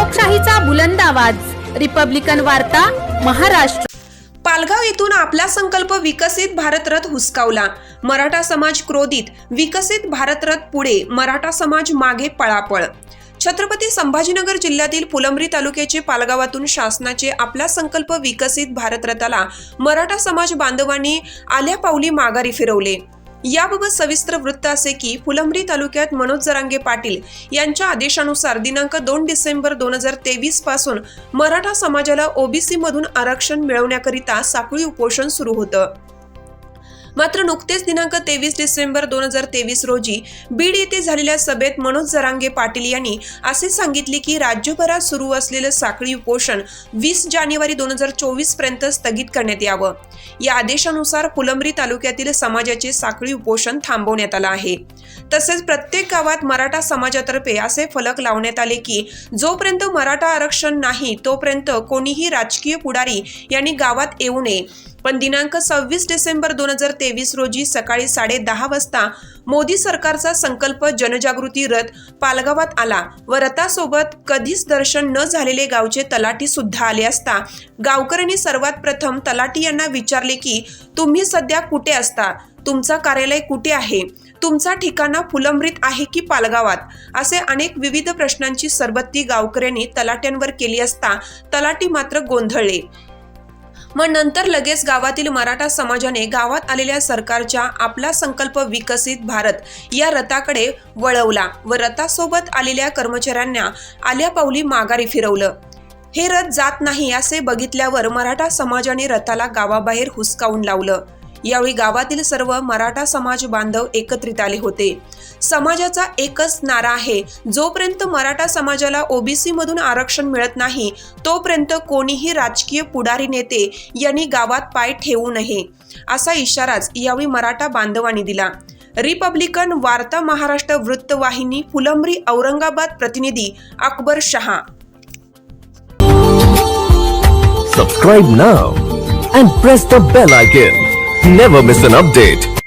लोकशाहीचा बुलंद आवाज, रिपब्लिकन वार्ता, महाराष्ट्र। पालगाव येथून आपला संकल्प विकसित भारत रथ हुसकावला। मराठा समाज क्रोधित, विकसित भारत रथ पुढे, मराठा समाज मागे पळापळ। छत्रपती संभाजीनगर जिल्ह्यातील फुलंब्री तालुक्याचे पालगावातून शासनाचे आपला संकल्प विकसित भारत रथाला मराठा समाज बांधवांनी आल्या पावली माघारी फिरवले। याबाबत सविस्तर वृत्त असे की फुलंब्री तालुक्यात मनोज जरांगे पाटील यांच्या आदेशानुसार दिनांक 2 डिसेंबर 2023 पासून मराठा समाजाला ओबीसी मधून आरक्षण मिळवण्याकरिता साखळी उपोषण सुरू होतं। मात्र नुकतेच दिनांक 23 डिसेंबर 2023 रोजी बीड येथे झालेल्या सभेत मनोज जरांगे पाटील यांनी असे सांगितले की राज्यभरात सुरू असलेले साखळी उपोषण 20 जानेवारी 2024 पर्यंत स्थगित करण्यात यावं। या आदेशानुसार फुलंब्री तालुक्यातील समाजाचे साखळी उपोषण थांबवण्यात आलं आहे। तसेच प्रत्येक गावात मराठा समाजातर्फे असे फलक लावण्यात आले की जोपर्यंत मराठा आरक्षण नाही तोपर्यंत कोणीही राजकीय पुढारी यांनी गावात येऊ नये। पण दिनांक 26 डिसेंबर 2023 रोजी सकाळी 10:30 वाजता मोदी सरकारचा संकल्प जनजागृती रथ पालगावात आला व रथासोबत कधीच दर्शन न झालेले गावचे तलाठी सुद्धा आले असता गावकऱ्यांनी सर्वात प्रथम तलाठी यांना विचारले की तुम्ही सध्या कुठे असता, तुमचं कार्यालय कुठे आहे, तुमचा ठिकाणा फुलंब्रीत आहे की पालगावात, असे अनेक विविध प्रश्नांची सरबत्ती गावकऱ्यांनी तलाट्यांवर केली असता तलाठी मात्र गोंधळले। मग नंतर लगेच गावातील मराठा समाजाने गावात आलेल्या सरकारच्या आपला संकल्प विकसित भारत या रथाकडे वळवला व रथासोबत आलेल्या कर्मचाऱ्यांना आल्या पावली माघारी फिरवलं। हे रथ जात नाही असे बघितल्यावर मराठा समाजाने रथाला गावाबाहेर हुसकावून लावलं। यावेळी गावातील सर्व मराठा समाज बांधव एकत्रित आले होते। समाजाचा एकच नारा आहे, जोपर्यंत मराठा समाजाला ओबीसी मधून आरक्षण मिळत नाही तोपर्यंत कोणीही राजकीय पुढारी नेते यांनी गावात पाय ठेवू नये, असा इशाराच यावेळी मराठा बांधवांनी दिला। रिपब्लिकन वार्ता महाराष्ट्र वृत्तवाहिनी फुलंब्री औरंगाबाद प्रतिनिधी Akbar Shah. Subscribe now and press the bell icon. Never miss an update.